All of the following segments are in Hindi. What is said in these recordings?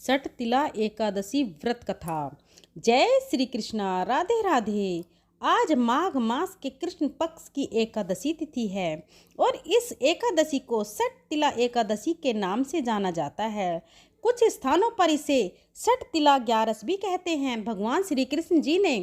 सठ तिला एकादशी व्रत कथा। जय श्री कृष्णा, राधे राधे। आज माघ मास के कृष्ण पक्ष की एकादशी तिथि है और इस एकादशी को सठ तिला एकादशी के नाम से जाना जाता है। कुछ स्थानों पर इसे सठ तिला ग्यारस भी कहते हैं। भगवान श्री कृष्ण जी ने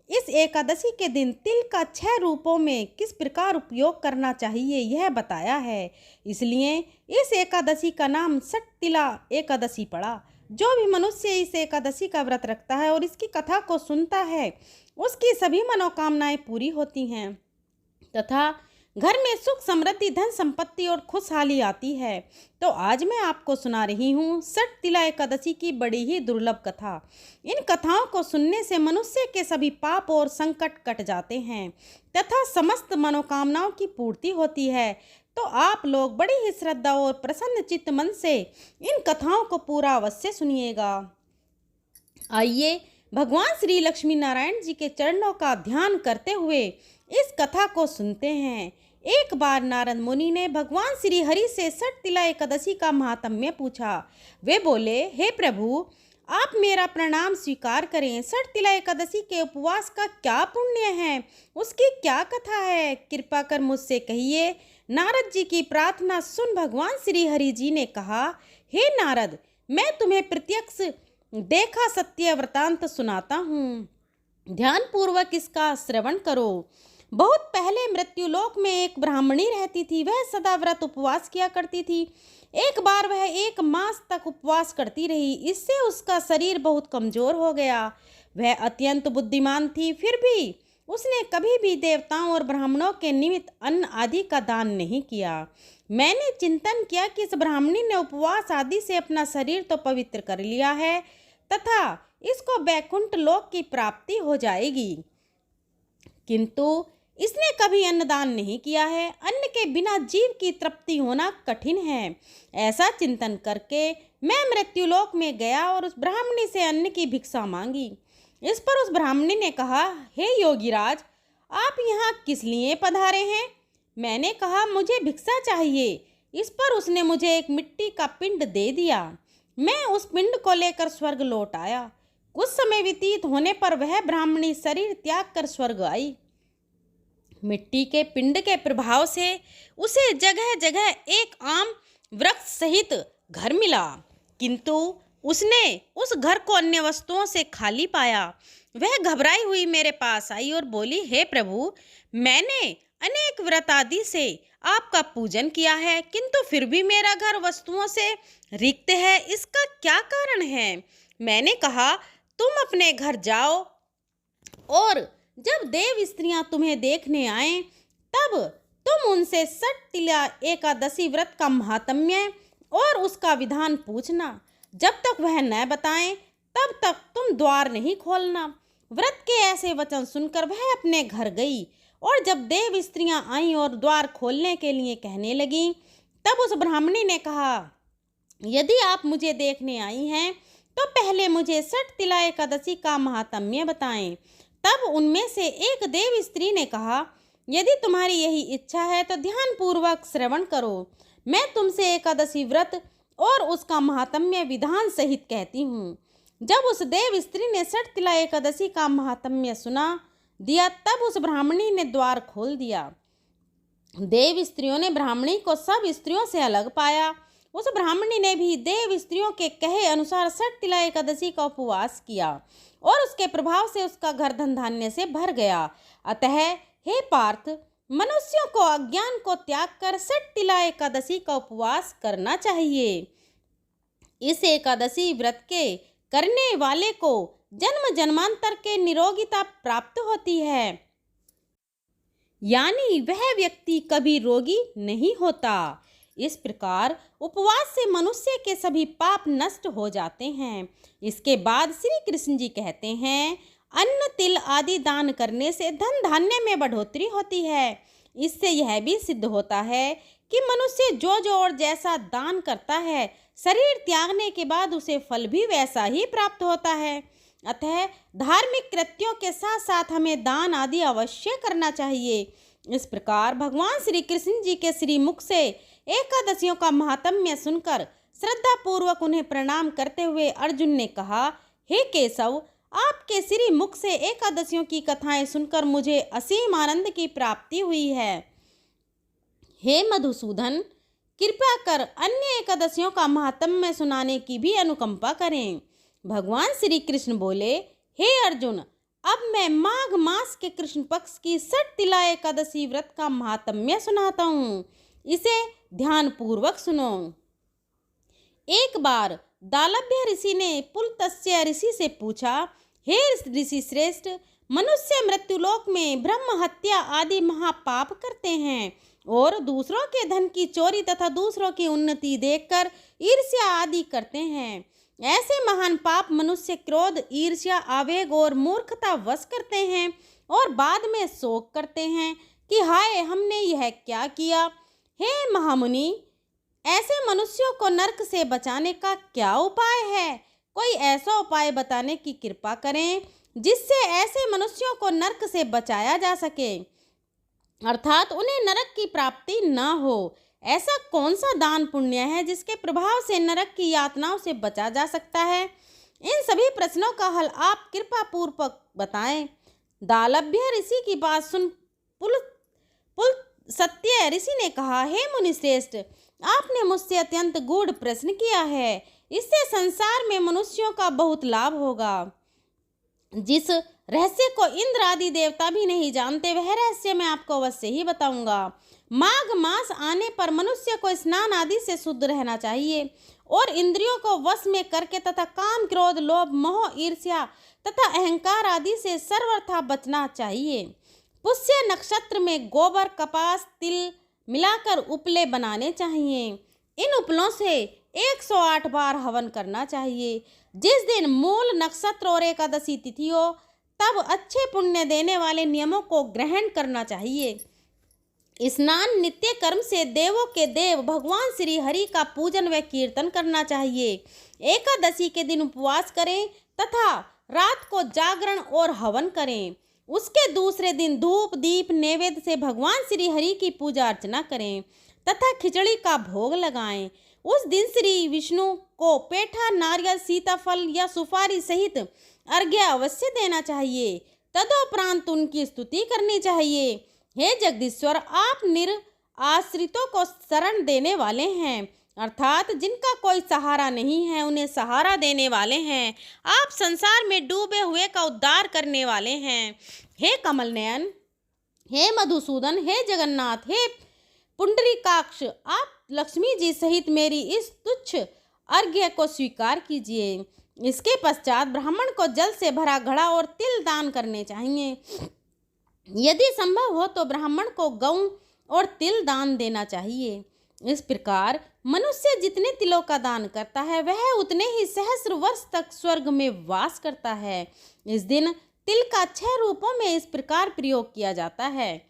इस एकादशी के दिन तिल का 6 रूपों में किस प्रकार उपयोग करना चाहिए यह बताया है। इसलिए इस एकादशी का नाम सठ तिला एकादशी पड़ा। जो भी मनुष्य इस एकादशी का व्रत रखता है और इसकी कथा को सुनता है, उसकी सभी मनोकामनाएं पूरी होती हैं तथा घर में सुख समृद्धि, धन संपत्ति और खुशहाली आती है। तो आज मैं आपको सुना रही हूँ सठ तिला एकादशी की बड़ी ही दुर्लभ कथा। इन कथाओं को सुनने से मनुष्य के सभी पाप और संकट कट जाते हैं तथा समस्त मनोकामनाओं की पूर्ति होती है। तो आप लोग बड़ी ही श्रद्धा और प्रसन्न चित्त मन से इन कथाओं को पूरा अवश्य सुनिएगा। आइए भगवान श्री लक्ष्मी नारायण जी के चरणों का ध्यान करते हुए इस कथा को सुनते हैं। एक बार नारद मुनि ने भगवान श्री हरि से सठ तिला एकादशी का महात्म्य पूछा। वे बोले, हे प्रभु, आप मेरा प्रणाम स्वीकार करें। सठ तिला एकादशी के उपवास का क्या पुण्य है, उसकी क्या कथा है, कृपा कर मुझसे कहिए। नारद जी की प्रार्थना सुन भगवान श्री हरि जी ने कहा, हे नारद, मैं तुम्हें प्रत्यक्ष देखा सत्य वृतांत सुनाता हूँ, ध्यान पूर्वक इसका श्रवण करो। बहुत पहले मृत्युलोक में एक ब्राह्मणी रहती थी। वह सदा व्रत उपवास किया करती थी। एक बार वह 1 मास तक उपवास करती रही। इससे उसका शरीर बहुत कमजोर हो गया। वह अत्यंत बुद्धिमान थी, फिर भी उसने कभी भी देवताओं और ब्राह्मणों के निमित्त अन्न आदि का दान नहीं किया। मैंने चिंतन किया कि इस ब्राह्मणी ने उपवास आदि से अपना शरीर तो पवित्र कर लिया है तथा इसको वैकुंठ लोक की प्राप्ति हो जाएगी, किंतु इसने कभी अन्नदान नहीं किया है। अन्न के बिना जीव की तृप्ति होना कठिन है। ऐसा चिंतन करके मैं मृत्युलोक में गया और उस ब्राह्मणी से अन्न की भिक्षा मांगी। इस पर उस ब्राह्मणी ने कहा, हे योगीराज, आप यहाँ किस लिए पधारे हैं? मैंने कहा, मुझे भिक्षा चाहिए। इस पर उसने मुझे एक मिट्टी का पिंड दे दिया। मैं उस पिंड को लेकर स्वर्ग लौट आया। कुछ समय व्यतीत होने पर वह ब्राह्मणी शरीर त्याग कर स्वर्ग आई। मिट्टी के पिंड के प्रभाव से उसे जगह जगह एक आम वृक्ष सहित घर मिला, किंतु उसने उस घर को अन्य वस्तुओं से खाली पाया। वह घबराई हुई मेरे पास आई और बोली, हे प्रभु, मैंने अनेक व्रत आदि से आपका पूजन किया है, किंतु फिर भी मेरा घर वस्तुओं से रिक्त है। इसका क्या कारण है? मैंने कहा, तुम अपने घर जाओ और जब देव स्त्रियां तुम्हें देखने आएं, तब तुम उनसे सठ तिला एकादशी व्रत का महात्म्य और उसका विधान पूछना। जब तक वह न बताएं, तब तक तुम द्वार नहीं खोलना। व्रत के ऐसे वचन सुनकर वह अपने घर गई और जब देव स्त्रियां आईं और द्वार खोलने के लिए कहने लगीं, तब उस ब्राह्मणी ने कहा, यदि आप मुझे देखने आई हैं तो पहले मुझे सठ तिला एकादशी का महात्म्य बताएं। तब उनमें से एक देव स्त्री ने कहा, यदि तुम्हारी यही इच्छा है तो ध्यान पूर्वक श्रवण करो। मैं तुमसे एकादशी व्रत और उसका महात्म्य विधान सहित कहती हूँ। जब उस देव स्त्री ने सठ तिला एकादशी का महात्म्य सुना दिया, तब उस ब्राह्मणी ने द्वार खोल दिया। देव स्त्रियों ने ब्राह्मणी को सब स्त्रियों से अलग पाया। उस ब्राह्मणी ने भी देव स्त्रियों के कहे अनुसार सठ तिला एकादशी का उपवास किया और उसके प्रभाव से उसका घर धन धान्य से भर गया। अतः हे पार्थ, मनुष्यों को अज्ञान को त्याग कर सठ तिला एकादशी का उपवास करना चाहिए। इस एकादशी व्रत के करने वाले को जन्म जन्मांतर के निरोगिता प्राप्त होती है, यानी वह व्यक्ति कभी रोगी नहीं होता। इस प्रकार उपवास से मनुष्य के सभी पाप नष्ट हो जाते हैं। इसके बाद श्री कृष्ण जी कहते हैं, अन्न तिल आदि दान करने से धन धान्य में बढ़ोतरी होती है। इससे यह भी सिद्ध होता है कि मनुष्य जो और जैसा दान करता है, शरीर त्यागने के बाद उसे फल भी वैसा ही प्राप्त होता है। अतः धार्मिक कृत्यों के साथ साथ हमें दान आदि अवश्य करना चाहिए। इस प्रकार भगवान श्री कृष्ण जी के श्री मुख से एकादशियों का महात्म्य सुनकर श्रद्धा पूर्वक उन्हें प्रणाम करते हुए अर्जुन ने कहा, हे केशव, आपके श्री मुख से एकादशियों की कथाएं सुनकर मुझे असीम आनंद की प्राप्ति हुई है। हे मधुसूदन, कृपया कर अन्य एकादशियों का महात्म्य सुनाने की भी अनुकंपा करें। भगवान श्री कृष्ण बोले, हे अर्जुन, अब मैं माघ मास के कृष्ण पक्ष की षट तिला एकादशी व्रत का महात्म्य सुनाता हूँ। इसे ध्यान पूर्वक सुनो। एक बार दालभ्य ऋषि ने पुलत्स्य ऋषि से पूछा, हे ऋषि श्रेष्ठ, मनुष्य मृत्युलोक में ब्रह्म हत्या आदि महापाप करते हैं और दूसरों के धन की चोरी तथा दूसरों की उन्नति देखकर ईर्ष्या आदि करते हैं। ऐसे महान पाप मनुष्य क्रोध, ईर्ष्या, आवेग और मूर्खता वश करते हैं और बाद में शोक करते हैं कि हाय, हमने यह क्या किया। हे महामुनि, ऐसे मनुष्यों को नरक से बचाने का क्या उपाय है? कोई ऐसा उपाय बताने की कृपा करें जिससे ऐसे मनुष्यों को नरक से बचाया जा सके, अर्थात उन्हें नरक की प्राप्ति न हो। ऐसा कौन सा दान पुण्य है जिसके प्रभाव से नरक की यातनाओं से बचा जा सकता है? इन सभी प्रश्नों का हल आप कृपा पूर्वक बताएं। दालभ्य ऋषि की बात सुन पुलत्स्य ऋषि ने कहा, हे मुनिश्रेष्ठ, आपने मुझसे अत्यंत गूढ़ प्रश्न किया है। इससे संसार में मनुष्यों का बहुत लाभ होगा। जिस रहस्य को इंद्र आदि देवता भी नहीं जानते, वह रहस्य मैं आपको अवश्य ही बताऊंगा। माघ मास आने पर मनुष्य को स्नान आदि से शुद्ध रहना चाहिए और इंद्रियों को वश में करके तथा काम, क्रोध, लोभ, मोह, ईर्ष्या तथा अहंकार आदि से सर्वथा बचना चाहिए। पुष्य नक्षत्र में गोबर, कपास, तिल मिलाकर उपले बनाने चाहिए। इन उपलों से 108 बार हवन करना चाहिए। जिस दिन मूल नक्षत्र और एकादशी तिथि हो, तब अच्छे पुण्य देने वाले नियमों को ग्रहण करना चाहिए। स्नान नित्य कर्म से देवों के देव भगवान श्री हरि का पूजन व कीर्तन करना चाहिए। एकादशी के दिन उपवास करें तथा रात को जागरण और हवन करें। उसके दूसरे दिन धूप दीप नैवेद्य से भगवान श्री हरि की पूजा अर्चना करें तथा खिचड़ी का भोग लगाएं। उस दिन श्री विष्णु को पेठा, नारियल, सीताफल या सुपारी सहित अर्घ्य अवश्य देना चाहिए। तदोपरांत उनकी स्तुति करनी चाहिए। हे जगदीश्वर, आप निराश्रितों को शरण देने वाले हैं, अर्थात जिनका कोई सहारा नहीं है उन्हें सहारा देने वाले हैं। आप संसार में डूबे हुए का उद्धार करने वाले हैं। हे कमल नयन, हे मधुसूदन, हे जगन्नाथ, हे पुंडरीकाक्ष, आप लक्ष्मी जी सहित मेरी इस तुच्छ अर्घ्य को स्वीकार कीजिए। इसके पश्चात ब्राह्मण को जल से भरा घड़ा और तिल दान करने चाहिए। यदि संभव हो तो ब्राह्मण को गौ और तिल दान देना चाहिए। इस प्रकार मनुष्य जितने तिलों का दान करता है वह उतने ही सहस्र वर्ष तक स्वर्ग में वास करता है। इस दिन तिल का 6 रूपों में इस प्रकार प्रयोग किया जाता है।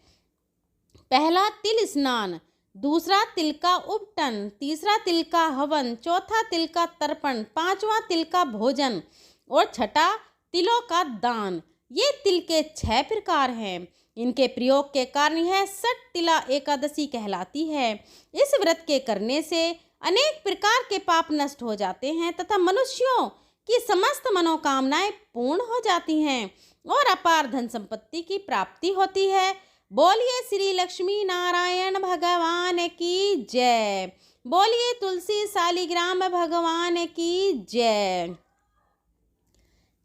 पहला, तिल स्नान। दूसरा, तिल का उपटन। तीसरा, तिल का हवन। चौथा, तिल का तर्पण। पांचवा, तिल का भोजन और छठा, तिलों का दान। ये तिल के 6 प्रकार हैं। इनके प्रयोग के कारण यह षट तिला एकादशी कहलाती है। इस व्रत के करने से अनेक प्रकार के पाप नष्ट हो जाते हैं तथा मनुष्यों की समस्त मनोकामनाएं पूर्ण हो जाती हैं और अपार धन संपत्ति की प्राप्ति होती है। बोलिए श्री लक्ष्मी नारायण भगवान की जय। बोलिए तुलसी शालिग्राम भगवान की जय।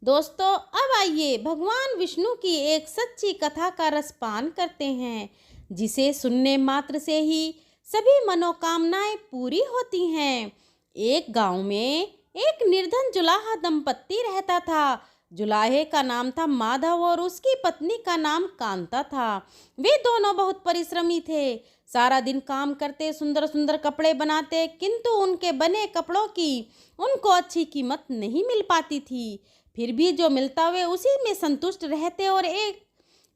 दोस्तों, अब आइए भगवान विष्णु की एक सच्ची कथा का रसपान करते हैं, जिसे सुनने मात्र से ही सभी मनोकामनाएं पूरी होती हैं। एक गांव में एक निर्धन जुलाहा दंपत्ति रहता था। जुलाहे का नाम था माधव और उसकी पत्नी का नाम कांता था। वे दोनों बहुत परिश्रमी थे। सारा दिन काम करते, सुंदर सुंदर कपड़े बनाते, किंतु उनके बने कपड़ों की उनको अच्छी कीमत नहीं मिल पाती थी। फिर भी जो मिलता वे उसी में संतुष्ट रहते और एक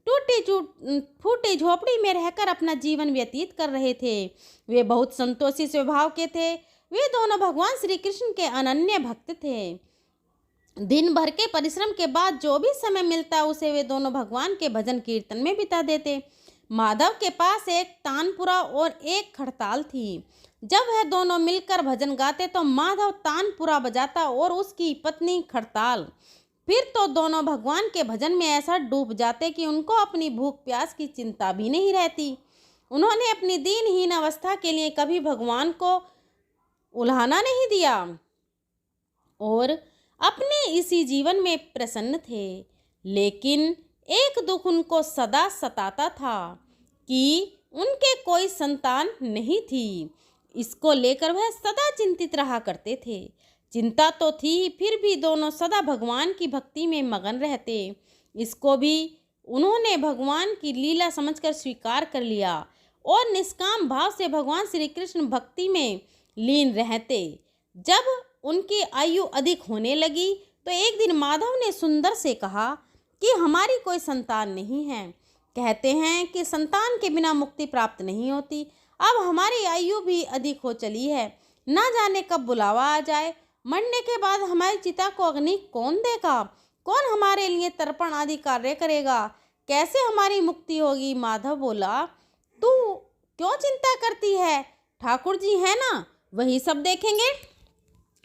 टूटी फूटी झोपड़ी में रहकर अपना जीवन व्यतीत कर रहे थे। वे बहुत संतोषी स्वभाव के थे। वे दोनों भगवान श्री कृष्ण के अनन्य भक्त थे। दिन भर के परिश्रम के बाद जो भी समय मिलता उसे वे दोनों भगवान के भजन कीर्तन में बिता देते। माधव के पास एक तानपुरा और एक खड़ताल थी। जब वह दोनों मिलकर भजन गाते तो माधव तानपुरा बजाता और उसकी पत्नी खड़ताल। फिर तो दोनों भगवान के भजन में ऐसा डूब जाते कि उनको अपनी भूख प्यास की चिंता भी नहीं रहती। उन्होंने अपनी दीनहीन अवस्था के लिए कभी भगवान को उल्हाना नहीं दिया और अपने इसी जीवन में प्रसन्न थे। लेकिन एक दुख उनको सदा सताता था कि उनके कोई संतान नहीं थी। इसको लेकर वह सदा चिंतित रहा करते थे। चिंता तो थी, फिर भी दोनों सदा भगवान की भक्ति में मगन रहते। इसको भी उन्होंने भगवान की लीला समझकर स्वीकार कर लिया और निष्काम भाव से भगवान श्री कृष्ण भक्ति में लीन रहते। जब उनकी आयु अधिक होने लगी तो एक दिन माधव ने सुंदर से कहा कि हमारी कोई संतान नहीं है। कहते हैं कि संतान के बिना मुक्ति प्राप्त नहीं होती। अब हमारी आयु भी अधिक हो चली है, ना जाने कब बुलावा आ जाए। मरने के बाद हमारी चिता को अग्नि कौन देगा? कौन हमारे लिए तर्पण आदि कार्य करेगा? कैसे हमारी मुक्ति होगी? माधव बोला, तू क्यों चिंता करती है? ठाकुर जी है ना, वही सब देखेंगे।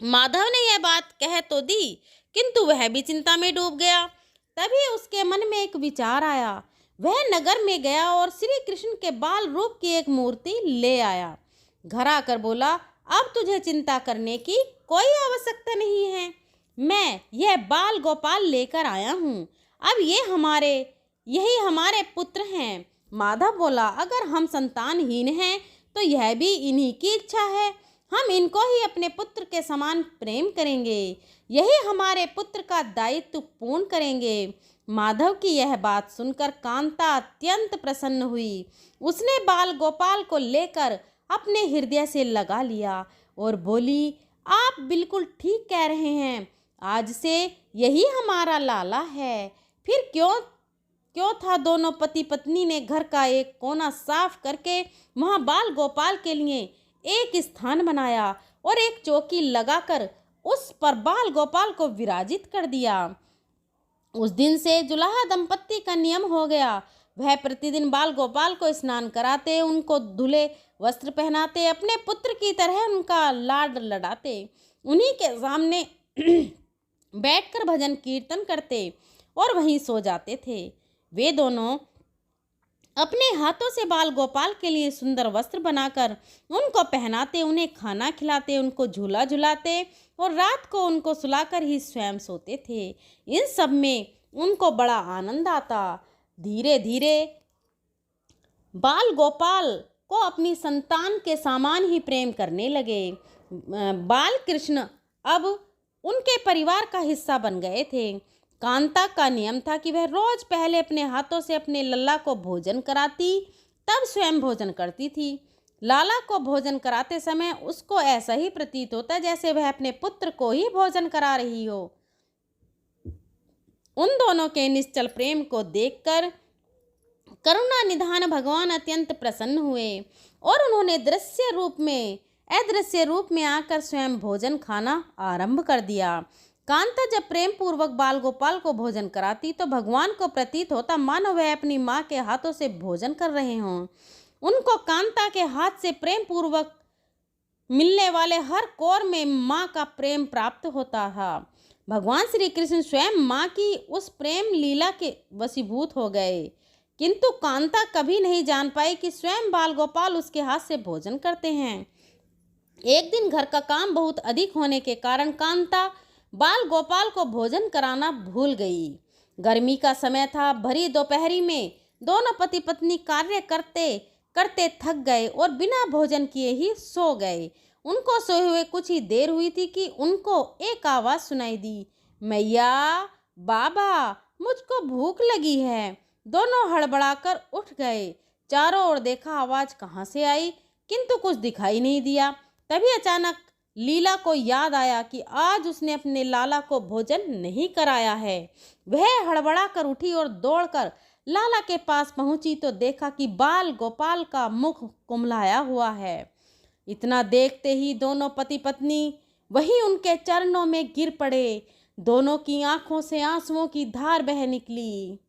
माधव ने यह बात कह तो दी, किंतु वह भी चिंता में डूब गया। तभी उसके मन में एक विचार आया। वह नगर में गया और श्री कृष्ण के बाल रूप की एक मूर्ति ले आया। घर आकर बोला, अब तुझे चिंता करने की कोई आवश्यकता नहीं है। मैं यह बाल गोपाल लेकर आया हूँ। अब यही हमारे पुत्र हैं। माधव बोला, अगर हम संतानहीन हैं तो यह भी इन्हीं की इच्छा है। हम इनको ही अपने पुत्र के समान प्रेम करेंगे। यही हमारे पुत्र का दायित्व पूर्ण करेंगे। माधव की यह बात सुनकर कांता अत्यंत प्रसन्न हुई। उसने बाल गोपाल को लेकर अपने हृदय से लगा लिया और बोली, आप बिल्कुल ठीक कह रहे हैं। आज से यही हमारा लाला है। फिर क्यों था दोनों पति पत्नी ने घर का एक कोना साफ करके वहाँ बाल गोपाल के लिए एक स्थान बनाया और एक चौकी लगाकर उस पर बाल गोपाल को विराजित कर दिया। उस दिन से जुलाहा दंपत्ति का नियम हो गया। वह प्रतिदिन बाल गोपाल को स्नान कराते, उनको धुले वस्त्र पहनाते, अपने पुत्र की तरह उनका लाड लडाते, उन्हीं के सामने बैठकर भजन कीर्तन करते और वहीं सो जाते थे। वे दोनों अपने हाथों से बाल गोपाल के लिए सुंदर वस्त्र बनाकर उनको पहनाते, उन्हें खाना खिलाते, उनको झूला झुलाते और रात को उनको सुलाकर ही स्वयं सोते थे। इन सब में उनको बड़ा आनंद आता। धीरे धीरे बाल गोपाल को अपनी संतान के समान ही प्रेम करने लगे। बाल कृष्ण अब उनके परिवार का हिस्सा बन गए थे। कांता का नियम था कि वह रोज पहले अपने हाथों से अपने लल्ला को भोजन कराती, तब स्वयं भोजन करती थी। लाला को भोजन कराते समय उसको ऐसा ही प्रतीत होता जैसे वह अपने पुत्र को ही भोजन करा रही हो। उन दोनों के निश्चल प्रेम को देखकर करुणा निधान भगवान अत्यंत प्रसन्न हुए और उन्होंने अदृश्य रूप में आकर स्वयं भोजन खाना आरंभ कर दिया। कांता जब प्रेम पूर्वक बाल गोपाल को भोजन कराती तो भगवान को प्रतीत होता मानो वह अपनी माँ के हाथों से भोजन कर रहे हों। उनको कांता के हाथ से प्रेम पूर्वक मिलने वाले हर कौर में माँ का प्रेम प्राप्त होता था। भगवान श्री कृष्ण स्वयं माँ की उस प्रेम लीला के वशीभूत हो गए, किंतु कांता कभी नहीं जान पाई कि स्वयं बाल गोपाल उसके हाथ से भोजन करते हैं। एक दिन घर का काम बहुत अधिक होने के कारण कांता बाल गोपाल को भोजन कराना भूल गई। गर्मी का समय था। भरी दोपहरी में दोनों पति पत्नी कार्य करते करते थक गए और बिना भोजन किए ही सो गए। उनको सोए हुए कुछ ही देर हुई थी कि उनको एक आवाज़ सुनाई दी, मैया, बाबा, मुझको भूख लगी है। दोनों हड़बड़ाकर उठ गए। चारों ओर देखा, आवाज़ कहाँ से आई, किंतु कुछ दिखाई नहीं दिया। तभी अचानक लीला को याद आया कि आज उसने अपने लाला को भोजन नहीं कराया है। वह हड़बड़ा कर उठी और दौड़कर लाला के पास पहुंची तो देखा कि बाल गोपाल का मुख कुम्हलाया हुआ है। इतना देखते ही दोनों पति पत्नी वहीं उनके चरणों में गिर पड़े। दोनों की आंखों से आंसुओं की धार बह निकली।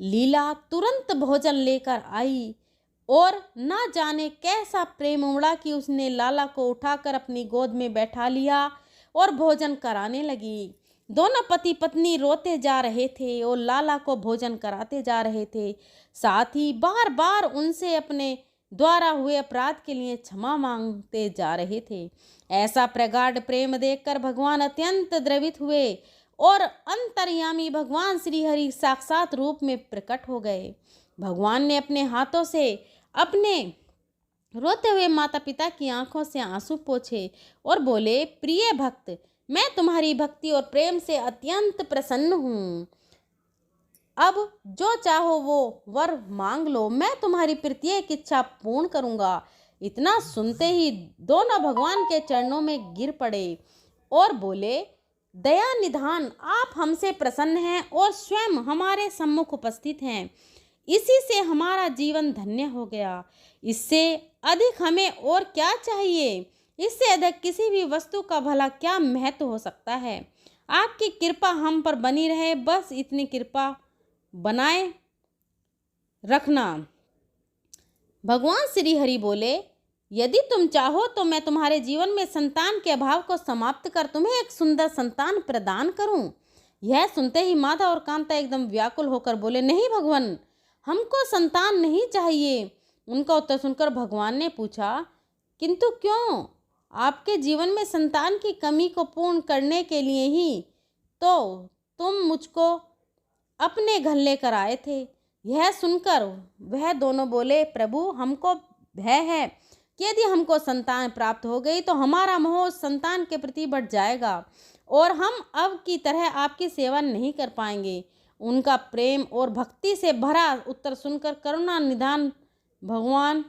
लीला तुरंत भोजन लेकर आई और ना जाने कैसा प्रेम उमड़ा कि उसने लाला को उठाकर अपनी गोद में बैठा लिया और भोजन कराने लगी। दोनों पति पत्नी रोते जा रहे थे और लाला को भोजन कराते जा रहे थे। साथ ही बार बार उनसे अपने द्वारा हुए अपराध के लिए क्षमा मांगते जा रहे थे। ऐसा प्रगाढ़ प्रेम देखकर भगवान अत्यंत द्रवित हुए और अंतर्यामी भगवान श्री हरि साक्षात रूप में प्रकट हो गए। भगवान ने अपने हाथों से अपने रोते हुए माता पिता की आंखों से आंसू पोंछे और बोले, प्रिय भक्त, मैं तुम्हारी भक्ति और प्रेम से अत्यंत प्रसन्न हूँ। अब जो चाहो वो वर मांग लो, मैं तुम्हारी प्रत्येक इच्छा पूर्ण करूँगा। इतना सुनते ही दोनों भगवान के चरणों में गिर पड़े और बोले, दया निधान, आप हमसे प्रसन्न हैं और स्वयं हमारे सम्मुख उपस्थित हैं। इसी से हमारा जीवन धन्य हो गया। इससे अधिक हमें और क्या चाहिए? इससे अधिक किसी भी वस्तु का भला क्या महत्व हो सकता है? आपकी कृपा हम पर बनी रहे, बस इतनी कृपा बनाए रखना। भगवान श्री हरि बोले, यदि तुम चाहो तो मैं तुम्हारे जीवन में संतान के अभाव को समाप्त कर तुम्हें एक सुंदर संतान प्रदान करूं। यह सुनते ही माधव और कांता एकदम व्याकुल होकर बोले, नहीं भगवान, हमको संतान नहीं चाहिए। उनका उत्तर सुनकर भगवान ने पूछा, किंतु क्यों? आपके जीवन में संतान की कमी को पूर्ण करने के लिए ही तो तुम मुझको अपने घर लेकर आए थे। यह सुनकर वह दोनों बोले, प्रभु, हमको भय है कि यदि हमको संतान प्राप्त हो गई तो हमारा मोह संतान के प्रति बढ़ जाएगा और हम अब की तरह आपकी सेवा नहीं कर पाएंगे। उनका प्रेम और भक्ति से भरा उत्तर सुनकर करुणा निधान भगवान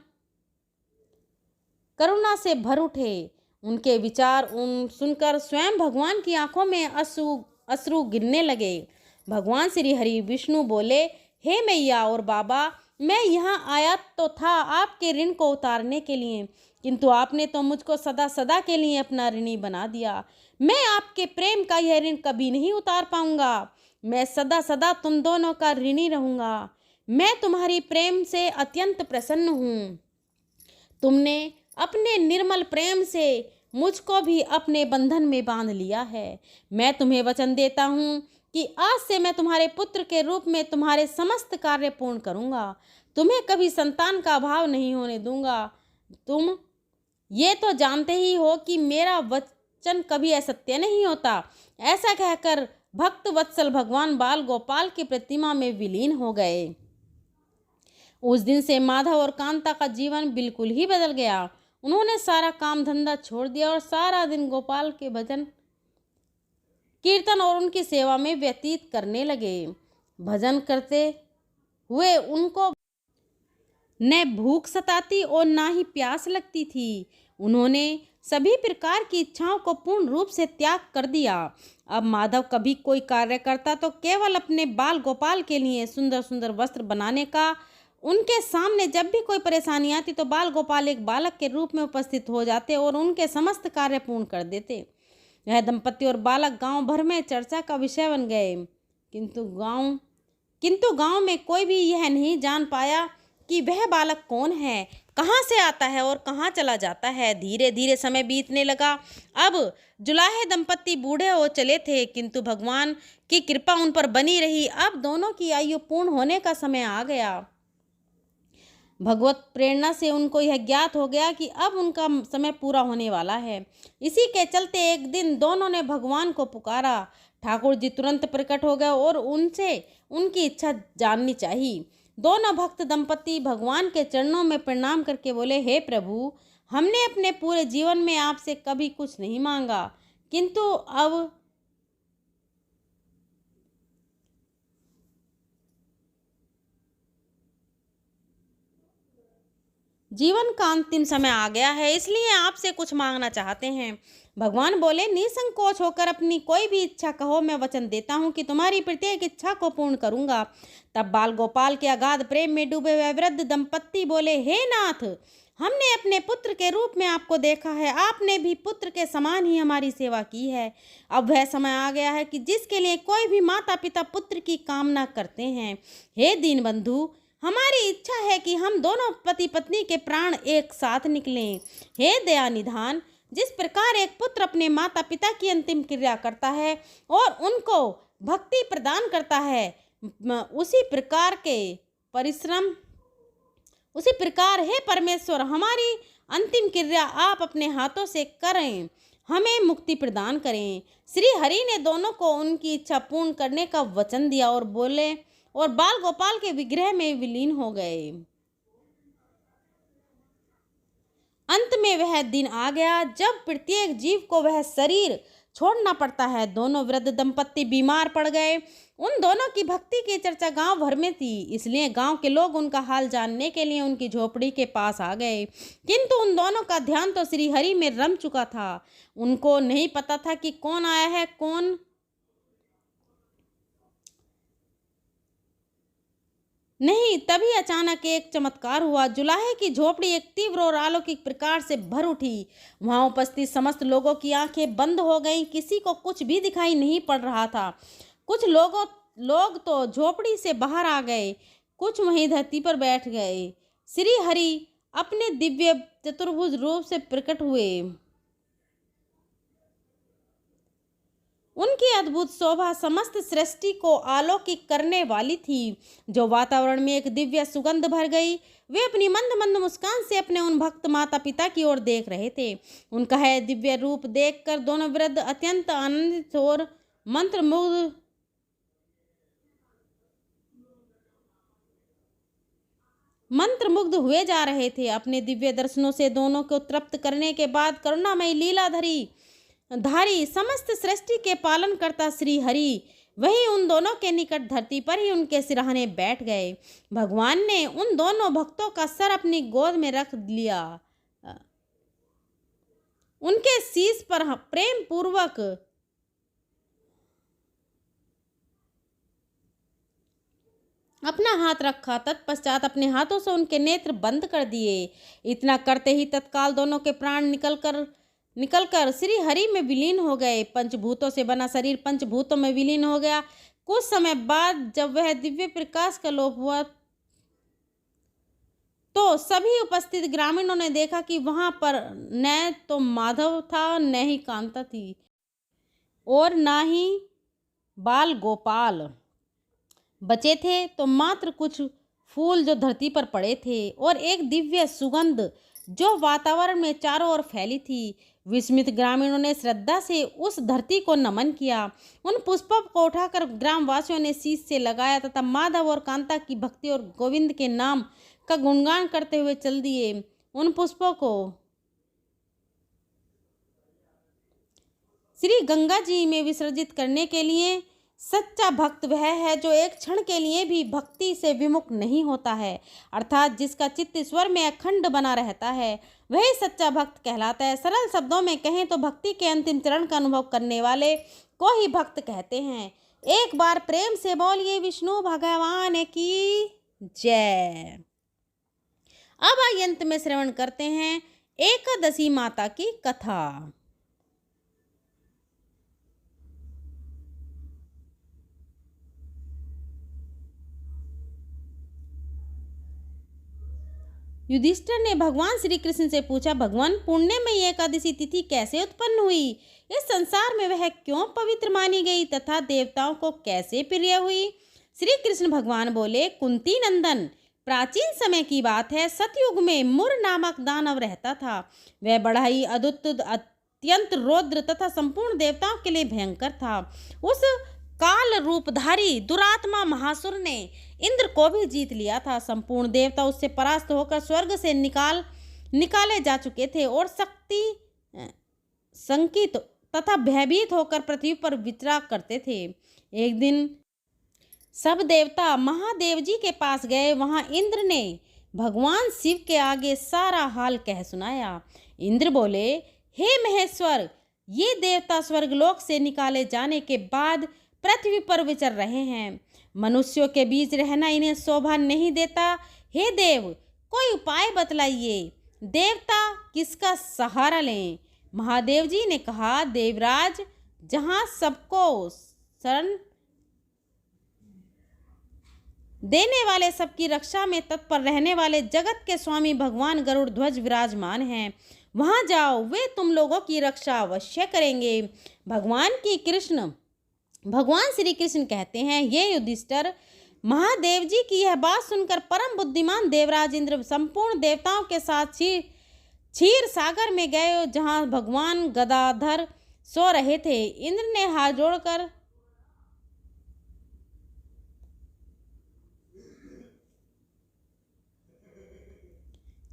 करुणा से भर उठे। उनके विचार सुनकर स्वयं भगवान की आंखों में अश्रु गिरने लगे। भगवान श्री हरि विष्णु बोले, हे मैया और बाबा, मैं यहाँ आया तो था आपके ऋण को उतारने के लिए, किंतु आपने तो मुझको सदा सदा के लिए अपना ऋणी बना दिया। मैं आपके प्रेम का यह ऋण कभी नहीं उतार पाऊंगा। मैं सदा सदा तुम दोनों का ऋणी रहूंगा। मैं तुम्हारी प्रेम से अत्यंत प्रसन्न हूँ। तुमने अपने निर्मल प्रेम से मुझको भी अपने बंधन में बांध लिया है। मैं तुम्हें वचन देता हूँ कि आज से मैं तुम्हारे पुत्र के रूप में तुम्हारे समस्त कार्य पूर्ण करूँगा। तुम्हें कभी संतान का अभाव नहीं होने दूंगा। तुम ये तो जानते ही हो कि मेरा वचन कभी असत्य नहीं होता। ऐसा कहकर भक्त वत्सल भगवान बाल गोपाल की प्रतिमा में विलीन हो गए। उस दिन से माधव और कांता का जीवन बिल्कुल ही बदल गया। उन्होंने सारा काम धंधा छोड़ दिया और सारा दिन गोपाल के भजन कीर्तन और उनकी सेवा में व्यतीत करने लगे। भजन करते हुए उनको न भूख सताती और ना ही प्यास लगती थी। उन्होंने सभी प्रकार की इच्छाओं को पूर्ण रूप से त्याग कर दिया। अब माधव कभी कोई कार्य करता तो केवल अपने बाल गोपाल के लिए सुंदर सुंदर वस्त्र बनाने का। उनके सामने जब भी कोई परेशानी आती तो बाल गोपाल एक बालक के रूप में उपस्थित हो जाते और उनके समस्त कार्य पूर्ण कर देते। यह दंपति और बालक गांव भर में चर्चा का विषय बन गए, किंतु गांव में कोई भी यह नहीं जान पाया कि वह बालक कौन है, कहाँ से आता है और कहाँ चला जाता है। धीरे धीरे समय बीतने लगा। अब जुलाहे दंपति बूढ़े हो चले थे, किंतु भगवान की कृपा उन पर बनी रही। अब दोनों की आयु पूर्ण होने का समय आ गया। भगवत प्रेरणा से उनको यह ज्ञात हो गया कि अब उनका समय पूरा होने वाला है। इसी के चलते एक दिन दोनों ने भगवान को पुकारा। ठाकुर जी तुरंत प्रकट हो गए और उनसे उनकी इच्छा जाननी चाहिए। दोनों भक्त दंपति भगवान के चरणों में प्रणाम करके बोले, हे प्रभु, हमने अपने पूरे जीवन में आपसे कभी कुछ नहीं मांगा, किंतु अब जीवन का अंतिम समय आ गया है, इसलिए आपसे कुछ मांगना चाहते हैं। भगवान बोले, निसंकोच होकर अपनी कोई भी इच्छा कहो, मैं वचन देता हूँ कि तुम्हारी प्रत्येक इच्छा को पूर्ण करूँगा। तब बाल गोपाल के अगाध प्रेम में डूबे हुए वृद्ध दंपत्ति बोले, हे नाथ, हमने अपने पुत्र के रूप में आपको देखा है। आपने भी पुत्र के समान ही हमारी सेवा की है। अब वह समय आ गया है कि जिसके लिए कोई भी माता पिता पुत्र की कामना करते हैं। हे दीनबंधु, हमारी इच्छा है कि हम दोनों पति पत्नी के प्राण एक साथ निकलें। हे दया निधान, जिस प्रकार एक पुत्र अपने माता पिता की अंतिम क्रिया करता है और उनको भक्ति प्रदान करता है, उसी प्रकार हे परमेश्वर, हमारी अंतिम क्रिया आप अपने हाथों से करें, हमें मुक्ति प्रदान करें। श्री हरि ने दोनों को उनकी इच्छा पूर्ण करने का वचन दिया और बोले और बाल गोपाल के विग्रह में विलीन हो गए। अंत में वह दिन आ गया जब प्रत्येक जीव को वह शरीर छोड़ना पड़ता है। दोनों वृद्ध दंपत्ति बीमार पड़ गए। उन दोनों की भक्ति की चर्चा गांव भर में थी, इसलिए गांव के लोग उनका हाल जानने के लिए उनकी झोपड़ी के पास आ गए। किंतु उन दोनों का ध्यान तो श्री हरि में रम चुका था। उनको नहीं पता था कि कौन आया है, कौन नहीं। तभी अचानक एक चमत्कार हुआ। जुलाहे की झोपड़ी एक तीव्र और अलौकिक प्रकार से भर उठी। वहां उपस्थित समस्त लोगों की आंखें बंद हो गईं। किसी को कुछ भी दिखाई नहीं पड़ रहा था। कुछ लोग तो झोपड़ी से बाहर आ गए, कुछ वहीं धरती पर बैठ गए। श्री हरि अपने दिव्य चतुर्भुज रूप से प्रकट हुए। उनकी अद्भुत शोभा समस्त सृष्टि को आलोकित करने वाली थी, जो वातावरण में एक दिव्य सुगंध भर गई। वे अपनी मंद मंद मुस्कान से अपने उन भक्त माता पिता की ओर देख रहे थे। उनका है दिव्य रूप देखकर दोनों वृद्ध अत्यंत आनंदित और मंत्रमुग्ध हुए जा रहे थे। अपने दिव्य दर्शनों से दोनों को तृप्त करने के बाद करुणामयी लीलाधारी समस्त सृष्टि के पालन करता श्री हरि वही उन दोनों के निकट धरती पर ही उनके सिरहाने बैठ गए। भगवान ने उन दोनों भक्तों का सर अपनी गोद में रख लिया, उनके शीश पर प्रेम पूर्वक अपना हाथ रखा। तत्पश्चात अपने हाथों से उनके नेत्र बंद कर दिए। इतना करते ही तत्काल दोनों के प्राण निकलकर श्री हरि में विलीन हो गए। पंचभूतों से बना शरीर पंचभूतों में विलीन हो गया। कुछ समय बाद जब वह दिव्य प्रकाश का लोप हुआ तो सभी उपस्थित ग्रामीणों ने देखा कि वहां पर न तो माधव था, न ही कांता थी और न ही बाल गोपाल बचे थे, तो मात्र कुछ फूल जो धरती पर पड़े थे और एक दिव्य सुगंध जो वातावरण में चारों ओर फैली थी। विस्मित ग्रामीणों ने श्रद्धा से उस धरती को नमन किया। उन पुष्पों को उठाकर ग्रामवासियों ने शीश से लगाया तथा माधव और कांता की भक्ति और गोविंद के नाम का गुणगान करते हुए चल दिए। उन पुष्पों को श्री गंगा जी में विसर्जित करने के लिए सच्चा भक्त वह है जो एक क्षण के लिए भी भक्ति से विमुख नहीं होता है, अर्थात जिसका चित्त ईश्वर में अखंड बना रहता है, वही सच्चा भक्त कहलाता है। सरल शब्दों में कहें तो भक्ति के अंतिम चरण का अनुभव करने वाले को ही भक्त कहते हैं। एक बार प्रेम से बोलिए विष्णु भगवान की जय। अब आइए अंत में श्रवण करते हैं एकादशी माता की कथा। युधिष्ठिर ने भगवान श्री कृष्ण से पूछा, भगवान पुण्यमयी एकादशी तिथि कैसे उत्पन्न हुई? इस संसार में वह क्यों पवित्र मानी गई तथा देवताओं को कैसे प्रिय हुई? श्री कृष्ण भगवान बोले, कुंती नंदन, प्राचीन समय की बात है। सतयुग में मुर नामक दानव रहता था। वह बड़ा ही अत्यंत रौद्र तथा संपूर्ण देवताओं के लिए भयंकर था। उस काल रूपधारी दुरात्मा महासुर ने इंद्र को भी जीत लिया था। संपूर्ण देवता उससे परास्त होकर स्वर्ग से निकाले जा चुके थे और शक्ति संकित तथा भयभीत होकर पृथ्वी पर विचरा करते थे। एक दिन सब देवता महादेव जी के पास गए। वहां इंद्र ने भगवान शिव के आगे सारा हाल कह सुनाया। इंद्र बोले, हे महेश्वर, ये देवता स्वर्गलोक से निकाले जाने के बाद पृथ्वी पर विचर रहे हैं। मनुष्यों के बीच रहना इन्हें शोभा नहीं देता। हे देव, कोई उपाय बतलाइए। देवता किसका सहारा लें? महादेव जी ने कहा, देवराज, जहां सबको शरण देने वाले सबकी रक्षा में तत्पर रहने वाले जगत के स्वामी भगवान गरुड़ ध्वज विराजमान हैं। वहां जाओ, वे तुम लोगों की रक्षा अवश्य करेंगे। भगवान श्री कृष्ण कहते हैं, ये युधिष्ठिर, महादेव जी की यह बात सुनकर परम बुद्धिमान देवराज इंद्र संपूर्ण देवताओं के साथ क्षीर सागर में गए, जहां भगवान गदाधर सो रहे थे। इंद्र ने हाथ जोड़कर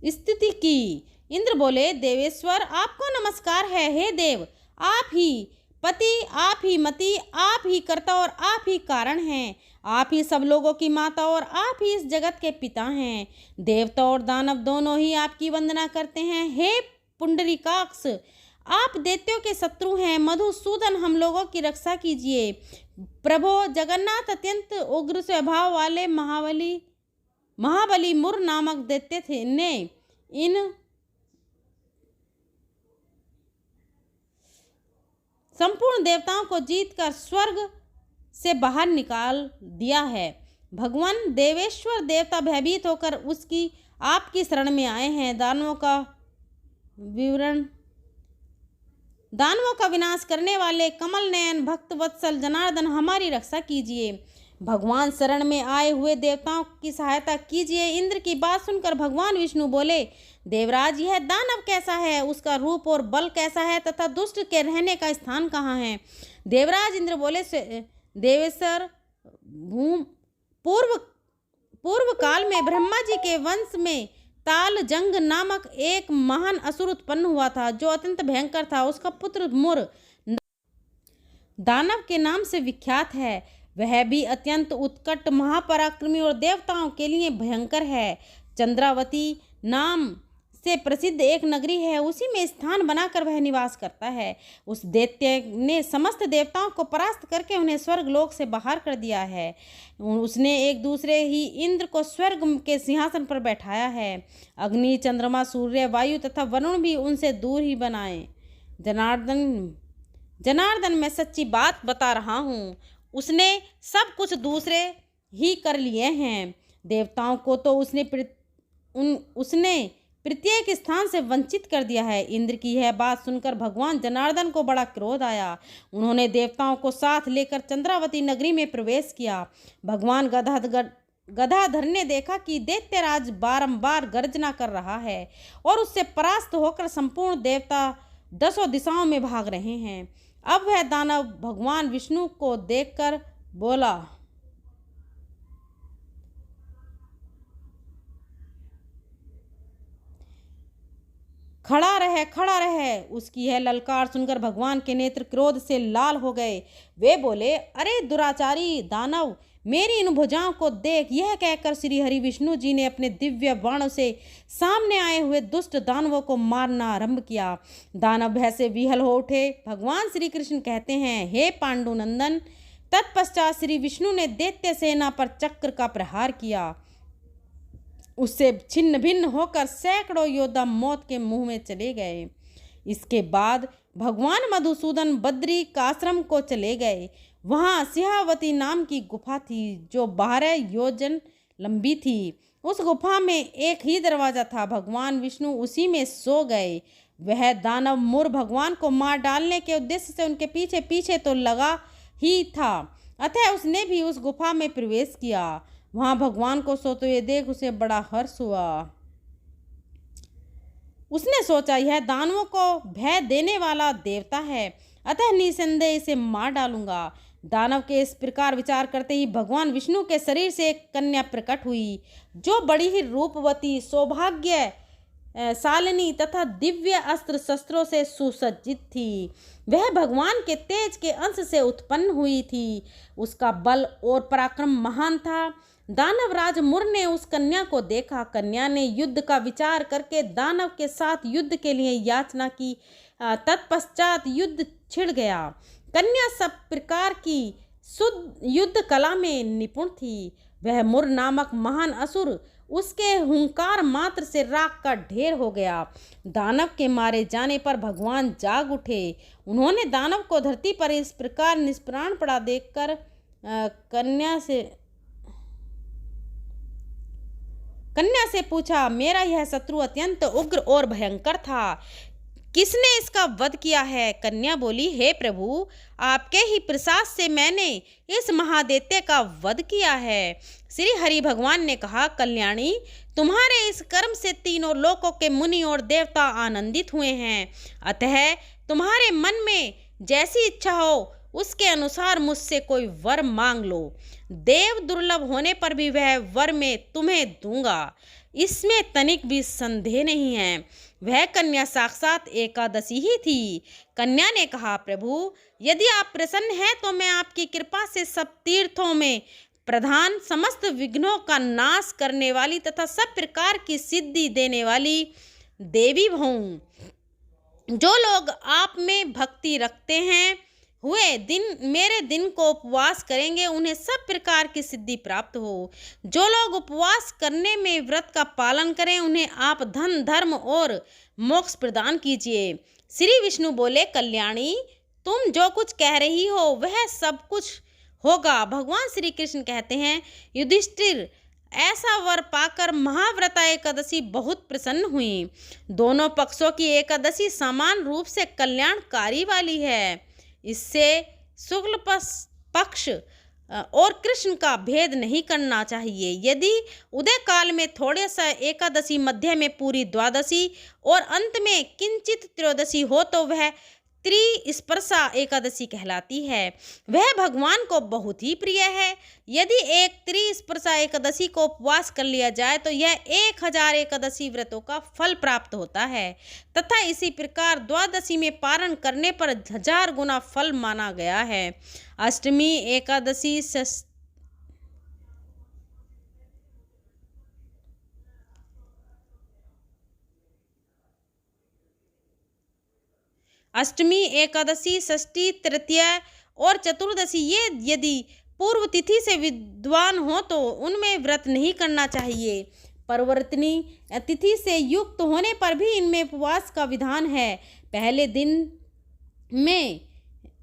स्तुति की। इंद्र बोले, देवेश्वर, आपको नमस्कार है। हे देव, आप ही पति, आप ही मति, आप ही कर्ता और आप ही कारण हैं। आप ही सब लोगों की माता और आप ही इस जगत के पिता हैं। देवता और दानव दोनों ही आपकी वंदना करते हैं। हे पुंडरीकाक्ष, आप दैत्यों के शत्रु हैं। मधुसूदन, हम लोगों की रक्षा कीजिए। प्रभो जगन्नाथ, अत्यंत उग्र स्वभाव वाले महाबली मुर नामक दैत्य थे ने इन संपूर्ण देवताओं को जीतकर स्वर्ग से बाहर निकाल दिया है। भगवान देवेश्वर देवता भयभीत होकर आपकी शरण में आए हैं। दानवों का विनाश करने वाले कमल नयन भक्त वत्सल जनार्दन, हमारी रक्षा कीजिए। भगवान शरण में आए हुए देवताओं की सहायता कीजिए। इंद्र की बात सुनकर भगवान विष्णु बोले, देवराज, यह दानव कैसा है, उसका रूप और बल कैसा है तथा दुष्ट के रहने का स्थान कहाँ है? देवराज इंद्र बोले, देवेश्वर, पूर्व काल में ब्रह्मा जी के वंश में तालजंग नामक एक महान असुर उत्पन्न हुआ था, जो अत्यंत भयंकर था। उसका पुत्र मुर दानव के नाम से विख्यात है। वह भी अत्यंत उत्कट, महापराक्रमी और देवताओं के लिए भयंकर है। चंद्रावती नाम से प्रसिद्ध एक नगरी है, उसी में स्थान बनाकर वह निवास करता है। उस दैत्य ने समस्त देवताओं को परास्त करके उन्हें स्वर्ग लोक से बाहर कर दिया है। उसने एक दूसरे ही इंद्र को स्वर्ग के सिंहासन पर बैठाया है। अग्नि, चंद्रमा, सूर्य, वायु तथा वरुण भी उनसे दूर ही बनाए। जनार्दन, मैं सच्ची बात बता रहा हूँ, उसने सब कुछ दूसरे ही कर लिए हैं। देवताओं को तो उसने प्रत्येक स्थान से वंचित कर दिया है। इंद्र की यह बात सुनकर भगवान जनार्दन को बड़ा क्रोध आया। उन्होंने देवताओं को साथ लेकर चंद्रावती नगरी में प्रवेश किया। भगवान गदाधर ने देखा कि दैत्यराज बारंबार गर्जना कर रहा है और उससे परास्त होकर संपूर्ण देवता 10 दिशाओं में भाग रहे हैं। अब वह दानव भगवान विष्णु को देखकर बोला, खड़ा रहे। उसकी यह ललकार सुनकर भगवान के नेत्र क्रोध से लाल हो गए। वे बोले, अरे दुराचारी दानव, मेरी इन भुजाओं को देख। यह कहकर श्री हरि विष्णु जी ने अपने दिव्य बाणों से सामने आए हुए दुष्ट दानवों को मारना आरंभ किया। दानव भय से विहल हो उठे। भगवान श्री कृष्ण कहते हैं, हे पांडुनंदन, तत्पश्चात श्री विष्णु ने दैत्य सेना पर चक्र का प्रहार किया। उससे छिन्न भिन्न होकर सैकड़ों योद्धा मौत के मुंह में चले गए। इसके बाद भगवान मधुसूदन बद्री का आश्रम को चले गए। वहाँ सिंहावती नाम की गुफा थी, जो 12 योजन लंबी थी। उस गुफा में एक ही दरवाजा था। भगवान विष्णु उसी में सो गए। वह दानव मुर भगवान को मार डालने के उद्देश्य से उनके पीछे पीछे तो लगा ही था, अतः उसने भी उस गुफा में प्रवेश किया। वहां भगवान को सोते हुए देख उसे बड़ा हर्ष हुआ। उसने सोचा, यह दानवों को भय देने वाला देवता है, अतः निसंदेह इसे मार डालूंगा। दानव के इस प्रकार विचार करते ही भगवान विष्णु के शरीर से एक कन्या प्रकट हुई, जो बड़ी ही रूपवती, सौभाग्य शालिनी तथा दिव्य अस्त्र शस्त्रों से सुसज्जित थी। वह भगवान के तेज के अंश से उत्पन्न हुई थी। उसका बल और पराक्रम महान था। दानवराज मुर ने उस कन्या को देखा। कन्या ने युद्ध का विचार करके दानव के साथ युद्ध के लिए याचना की। तत्पश्चात युद्ध छिड़ गया। कन्या सब प्रकार की शुद्ध युद्ध कला में निपुण थी। वह मुर नामक महान असुर उसके हुंकार मात्र से राख का ढेर हो गया। दानव के मारे जाने पर भगवान जाग उठे। उन्होंने दानव को धरती पर इस प्रकार निष्प्राण पड़ा देखकर कन्या से कन्या से पूछा, मेरा यह शत्रु अत्यंत उग्र और भयंकर था, किसने इसका वध किया है? कन्या बोली, हे प्रभु, आपके ही प्रसाद से मैंने इस महादैत्य का वध किया है। श्री हरि भगवान ने कहा, कल्याणी, तुम्हारे इस कर्म से तीनों लोकों के मुनि और देवता आनंदित हुए हैं, अतः तुम्हारे मन में जैसी इच्छा हो उसके अनुसार मुझसे कोई वर मांग लो। देव दुर्लभ होने पर भी वह वर मैं तुम्हें दूंगा, इसमें तनिक भी संदेह नहीं है। वह कन्या साक्षात एकादशी ही थी। कन्या ने कहा, प्रभु, यदि आप प्रसन्न हैं तो मैं आपकी कृपा से सब तीर्थों में प्रधान, समस्त विघ्नों का नाश करने वाली तथा सब प्रकार की सिद्धि देने वाली देवी हूँ। जो लोग आप में भक्ति रखते हैं हुए दिन मेरे दिन को उपवास करेंगे, उन्हें सब प्रकार की सिद्धि प्राप्त हो। जो लोग उपवास करने में व्रत का पालन करें, उन्हें आप धन, धर्म और मोक्ष प्रदान कीजिए। श्री विष्णु बोले, कल्याणी, तुम जो कुछ कह रही हो वह सब कुछ होगा। भगवान श्री कृष्ण कहते हैं, युधिष्ठिर, ऐसा वर पाकर महाव्रता एकादशी बहुत प्रसन्न हुई। दोनों पक्षों की एकादशी समान रूप से कल्याणकारी वाली है। इससे शुक्ल पक्ष और कृष्ण का भेद नहीं करना चाहिए। यदि उदय काल में थोड़े सा एकादशी, मध्य में पूरी द्वादशी और अंत में किंचित त्रयोदशी हो तो वह त्रिस्पर्शा एकादशी कहलाती है। वह भगवान को बहुत ही प्रिय है। यदि एक त्रिस्पर्शा एकादशी को उपवास कर लिया जाए तो यह 1000 एकादशी व्रतों का फल प्राप्त होता है तथा इसी प्रकार द्वादशी में पारण करने पर 1000 गुना फल माना गया है। अष्टमी एकादशी अष्टमी, एकादशी, षष्ठी, तृतीया और चतुर्दशी ये यदि पूर्व तिथि से विद्वान हो तो उनमें व्रत नहीं करना चाहिए। परिवर्तनी तिथि से युक्त होने पर भी इनमें उपवास का विधान है। पहले दिन में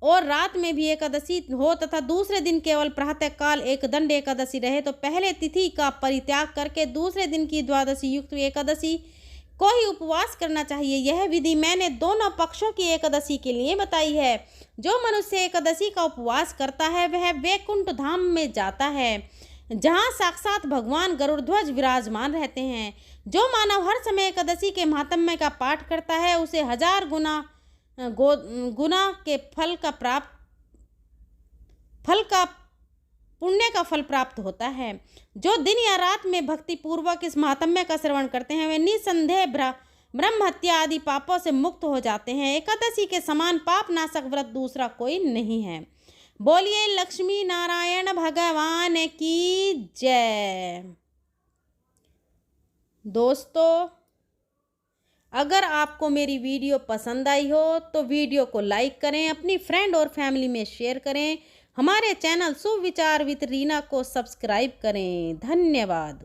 और रात में भी एकादशी हो तथा दूसरे दिन केवल प्रातः काल एक दंड एकादशी रहे तो पहले तिथि का परित्याग करके दूसरे दिन की द्वादशी युक्त एकादशी को ही उपवास करना चाहिए। यह विधि मैंने दोनों पक्षों की एकादशी के लिए बताई है। जो मनुष्य एकादशी का उपवास करता है वह वैकुंठ धाम में जाता है, जहाँ साक्षात भगवान गरुड़ध्वज विराजमान रहते हैं। जो मानव हर समय एकादशी के महात्म्य का पाठ करता है उसे 1000 गुना के पुण्य का फल प्राप्त होता है। जो दिन या रात में भक्ति पूर्वक इस महात्म्य का श्रवण करते हैं वे निसंदेह ब्रह्म हत्या आदि पापों से मुक्त हो जाते हैं। एकादशी के समान पाप नाशक व्रत दूसरा कोई नहीं है। बोलिए लक्ष्मी नारायण भगवान की जय। दोस्तों, अगर आपको मेरी वीडियो पसंद आई हो तो वीडियो को लाइक करें, अपनी फ्रेंड और फैमिली में शेयर करें। हमारे चैनल सुविचार विद रीना को सब्सक्राइब करें। धन्यवाद।